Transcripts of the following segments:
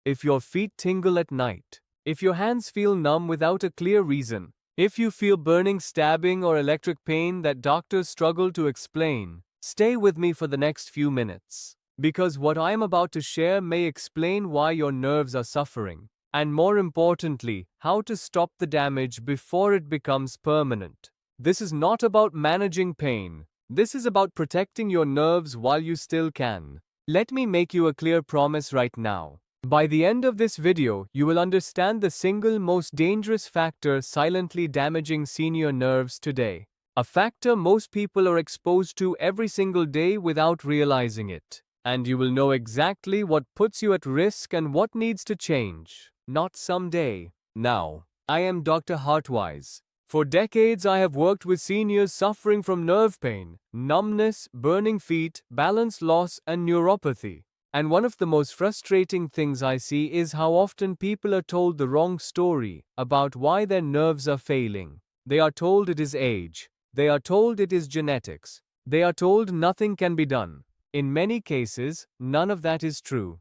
if your feet tingle at night, if your hands feel numb without a clear reason, if you feel burning, stabbing, or electric pain that doctors struggle to explain, stay with me for the next few minutes. Because what I am about to share may explain why your nerves are suffering, and more importantly, how to stop the damage before it becomes permanent. This is not about managing pain. This is about protecting your nerves while you still can. Let me make you a clear promise right now. By the end of this video, you will understand the single most dangerous factor silently damaging senior nerves today. A factor most people are exposed to every single day without realizing it. And you will know exactly what puts you at risk and what needs to change. Not someday. Now. I am Dr. HeartWise. For decades I have worked with seniors suffering from nerve pain, numbness, burning feet, balance loss, and neuropathy. And one of the most frustrating things I see is how often people are told the wrong story about why their nerves are failing. They are told it is age. They are told it is genetics. They are told nothing can be done. In many cases, none of that is true.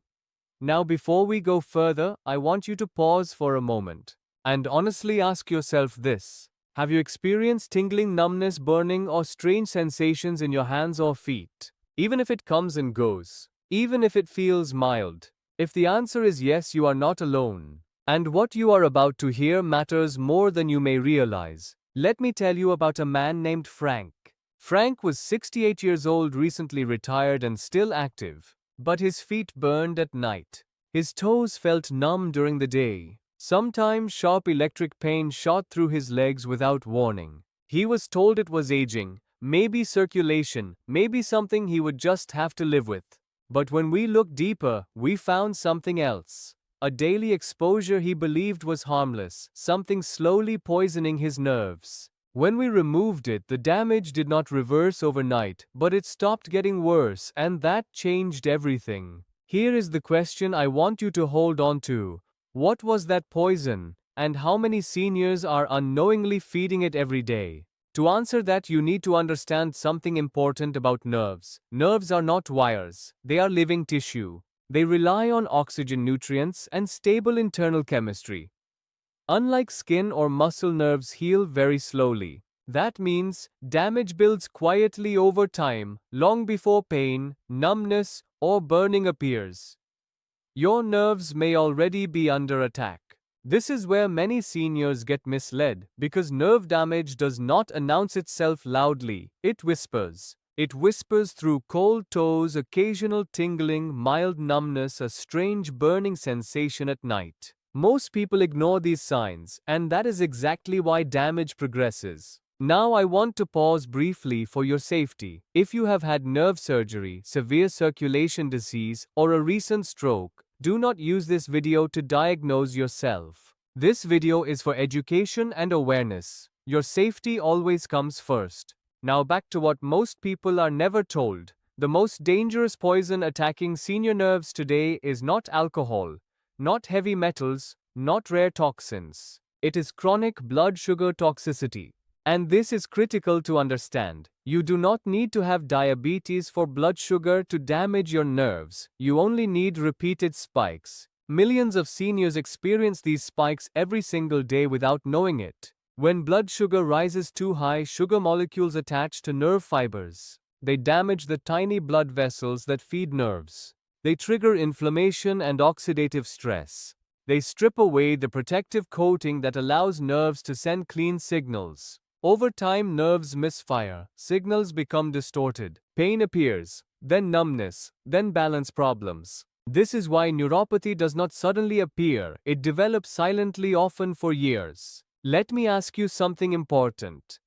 Now, before we go further, I want you to pause for a moment and honestly ask yourself this. Have you experienced tingling, numbness, burning, or strange sensations in your hands or feet? Even if it comes and goes. Even if it feels mild. If the answer is yes, you are not alone. And what you are about to hear matters more than you may realize. Let me tell you about a man named Frank. Frank was 68 years old, recently retired and still active. But his feet burned at night. His toes felt numb during the day. Sometimes sharp electric pain shot through his legs without warning. He was told it was aging, maybe circulation, maybe something he would just have to live with. But when we looked deeper, we found something else. A daily exposure he believed was harmless, something slowly poisoning his nerves. When we removed it, the damage did not reverse overnight, but it stopped getting worse, and that changed everything. Here is the question I want you to hold on to. What was that poison, and how many seniors are unknowingly feeding it every day? To answer that, you need to understand something important about nerves. Nerves are not wires. They are living tissue. They rely on oxygen, nutrients, and stable internal chemistry. Unlike skin or muscle, nerves heal very slowly. That means damage builds quietly over time, long before pain, numbness, or burning appears. Your nerves may already be under attack. This is where many seniors get misled, because nerve damage does not announce itself loudly, it whispers. It whispers through cold toes, occasional tingling, mild numbness, a strange burning sensation at night. Most people ignore these signs, and that is exactly why damage progresses. Now I want to pause briefly for your safety. If you have had nerve surgery, severe circulation disease, or a recent stroke, do not use this video to diagnose yourself. This video is for education and awareness. Your safety always comes first. Now back to what most people are never told. The most dangerous poison attacking senior nerves today is not alcohol, not heavy metals, not rare toxins. It is chronic blood sugar toxicity. And this is critical to understand. You do not need to have diabetes for blood sugar to damage your nerves. You only need repeated spikes. Millions of seniors experience these spikes every single day without knowing it. When blood sugar rises too high, sugar molecules attach to nerve fibers. They damage the tiny blood vessels that feed nerves. They trigger inflammation and oxidative stress. They strip away the protective coating that allows nerves to send clean signals. Over time, nerves misfire, signals become distorted, pain appears, then numbness, then balance problems. This is why neuropathy does not suddenly appear, it develops silently, often for years. Let me ask you something important.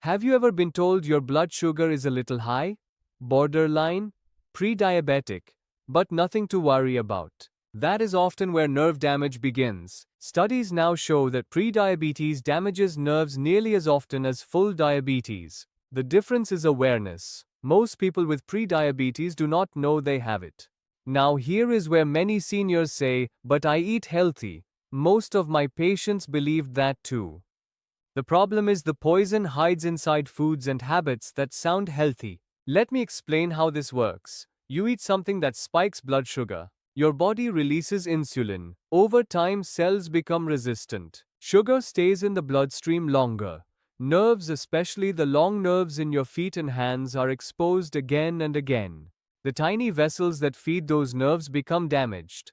Have you ever been told your blood sugar is a little high? Borderline? Pre-diabetic? But nothing to worry about. That is often where nerve damage begins. Studies now show that prediabetes damages nerves nearly as often as full diabetes. The difference is awareness. Most people with prediabetes do not know they have it. Now here is where many seniors say, "But I eat healthy." Most of my patients believed that too. The problem is the poison hides inside foods and habits that sound healthy. Let me explain how this works. You eat something that spikes blood sugar. Your body releases insulin. Over time, cells become resistant. Sugar stays in the bloodstream longer. Nerves, especially the long nerves in your feet and hands, are exposed again and again. The tiny vessels that feed those nerves become damaged.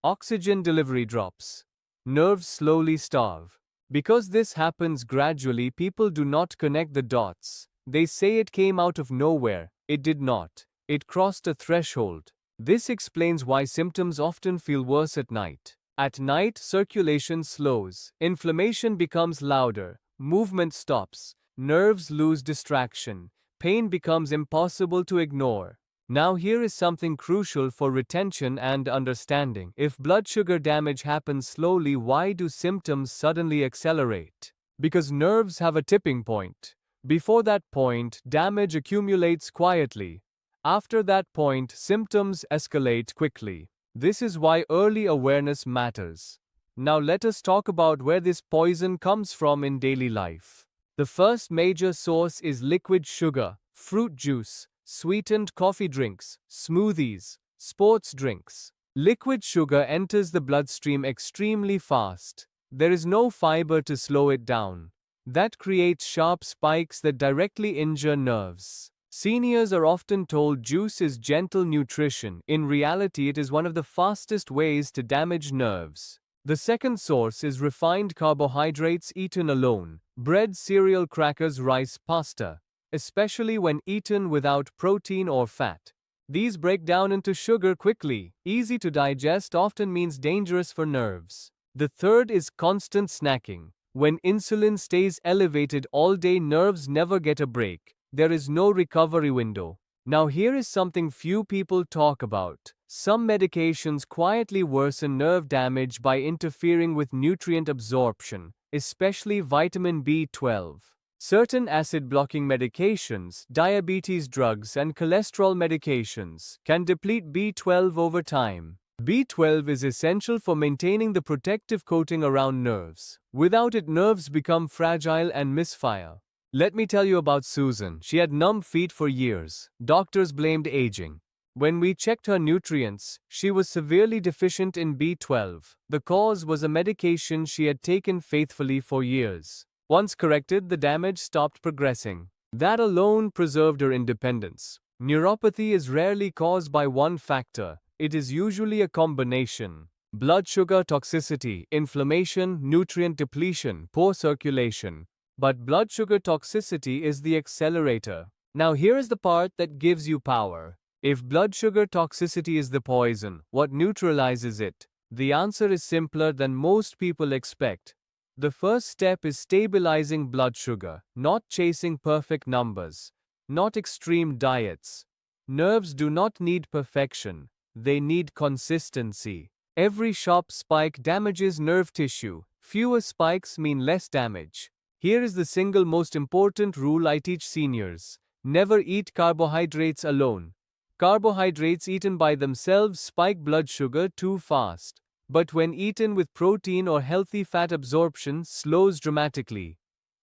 Oxygen delivery drops. Nerves slowly starve. Because this happens gradually, people do not connect the dots. They say it came out of nowhere. It did not. It crossed a threshold. This explains why symptoms often feel worse at night. At night, circulation slows, inflammation becomes louder, movement stops, nerves lose distraction, pain becomes impossible to ignore. Now here is something crucial for retention and understanding. If blood sugar damage happens slowly, why do symptoms suddenly accelerate? Because nerves have a tipping point. Before that point, damage accumulates quietly. After that point, symptoms escalate quickly. This is why early awareness matters. Now let us talk about where this poison comes from in daily life. The first major source is liquid sugar, fruit juice, sweetened coffee drinks, smoothies, sports drinks. Liquid sugar enters the bloodstream extremely fast. There is no fiber to slow it down. That creates sharp spikes that directly injure nerves. Seniors are often told juice is gentle nutrition. In reality, it is one of the fastest ways to damage nerves. The second source is refined carbohydrates eaten alone: bread, cereal, crackers, rice, pasta, especially when eaten without protein or fat. These break down into sugar quickly. Easy to digest often means dangerous for nerves. The third is constant snacking. When insulin stays elevated all day, nerves never get a break. There is no recovery window. Now here is something few people talk about. Some medications quietly worsen nerve damage by interfering with nutrient absorption, especially vitamin B12. Certain acid-blocking medications, diabetes drugs, and cholesterol medications can deplete B12 over time. B12 is essential for maintaining the protective coating around nerves. Without it, nerves become fragile and misfire. Let me tell you about Susan. She had numb feet for years. Doctors blamed aging. When we checked her nutrients, she was severely deficient in B12. The cause was a medication she had taken faithfully for years. Once corrected, the damage stopped progressing. That alone preserved her independence. Neuropathy is rarely caused by one factor. It is usually a combination: blood sugar toxicity, inflammation, nutrient depletion, poor circulation. But blood sugar toxicity is the accelerator. Now here is the part that gives you power. If blood sugar toxicity is the poison, what neutralizes it? The answer is simpler than most people expect. The first step is stabilizing blood sugar, not chasing perfect numbers, not extreme diets. Nerves do not need perfection, they need consistency. Every sharp spike damages nerve tissue. Fewer spikes mean less damage. Here is the single most important rule I teach seniors. Never eat carbohydrates alone. Carbohydrates eaten by themselves spike blood sugar too fast. But when eaten with protein or healthy fat, absorption slows dramatically.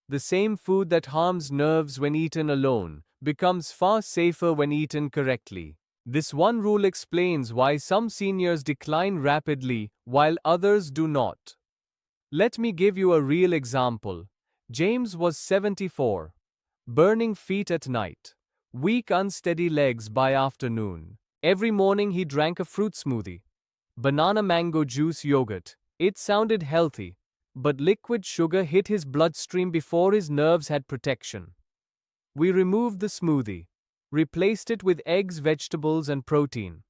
The same food that harms nerves when eaten alone becomes far safer when eaten correctly. This one rule explains why some seniors decline rapidly while others do not. Let me give you a real example. James was 74. Burning feet at night. Weak, unsteady legs by afternoon. Every morning he drank a fruit smoothie. Banana, mango juice, yogurt. It sounded healthy, but liquid sugar hit his bloodstream before his nerves had protection. We removed the smoothie, replaced it with eggs, vegetables, and protein.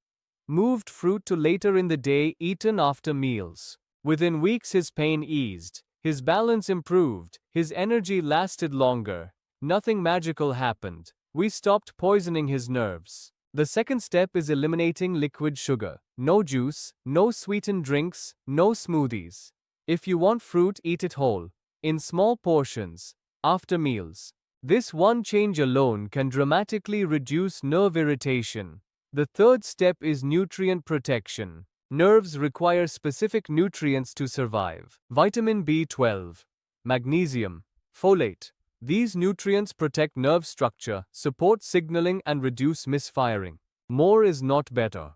Moved fruit to later in the day, eaten after meals. Within weeks his pain eased, his balance improved, his energy lasted longer. Nothing magical happened. We stopped poisoning his nerves. The second step is eliminating liquid sugar. No juice, no sweetened drinks, no smoothies. If you want fruit, eat it whole, in small portions, after meals. This one change alone can dramatically reduce nerve irritation. The third step is nutrient protection. Nerves require specific nutrients to survive. Vitamin B12, magnesium, folate. These nutrients protect nerve structure, support signaling, and reduce misfiring. More is not better.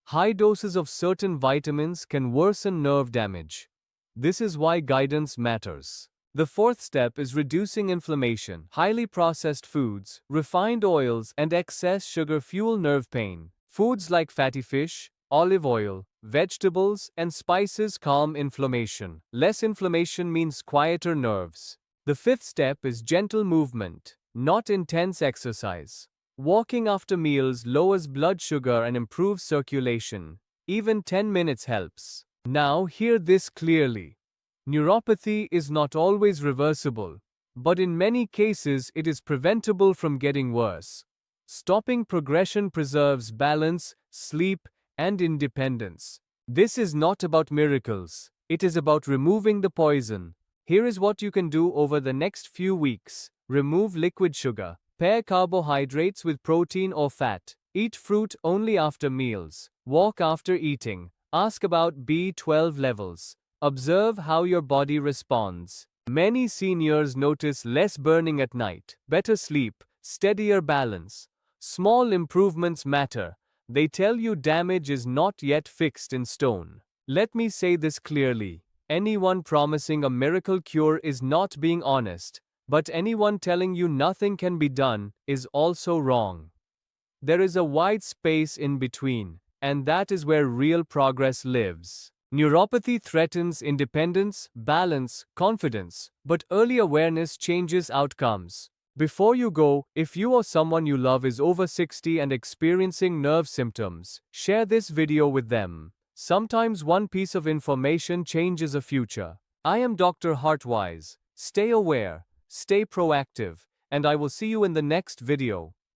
High doses of certain vitamins can worsen nerve damage. This is why guidance matters. The fourth step is reducing inflammation. Highly processed foods, refined oils, and excess sugar fuel nerve pain. Foods like fatty fish, olive oil, vegetables, and spices calm inflammation. Less inflammation means quieter nerves. The fifth step is gentle movement, not intense exercise. Walking after meals lowers blood sugar and improves circulation. Even 10 minutes helps. Now hear this clearly. Neuropathy is not always reversible, but in many cases it is preventable from getting worse. Stopping progression preserves balance, sleep, and independence. This is not about miracles. It is about removing the poison. Here is what you can do over the next few weeks. Remove liquid sugar. Pair carbohydrates with protein or fat. Eat fruit only after meals. Walk after eating. Ask about B12 levels. Observe how your body responds. Many seniors notice less burning at night, better sleep, steadier balance. Small improvements matter. They tell you damage is not yet fixed in stone. Let me say this clearly. Anyone promising a miracle cure is not being honest, but anyone telling you nothing can be done is also wrong. There is a wide space in between, and that is where real progress lives. Neuropathy threatens independence, balance, confidence, but early awareness changes outcomes. Before you go, if you or someone you love is over 60 and experiencing nerve symptoms, share this video with them. Sometimes one piece of information changes a future. I am Dr. HeartWise. Stay aware, stay proactive, and I will see you in the next video.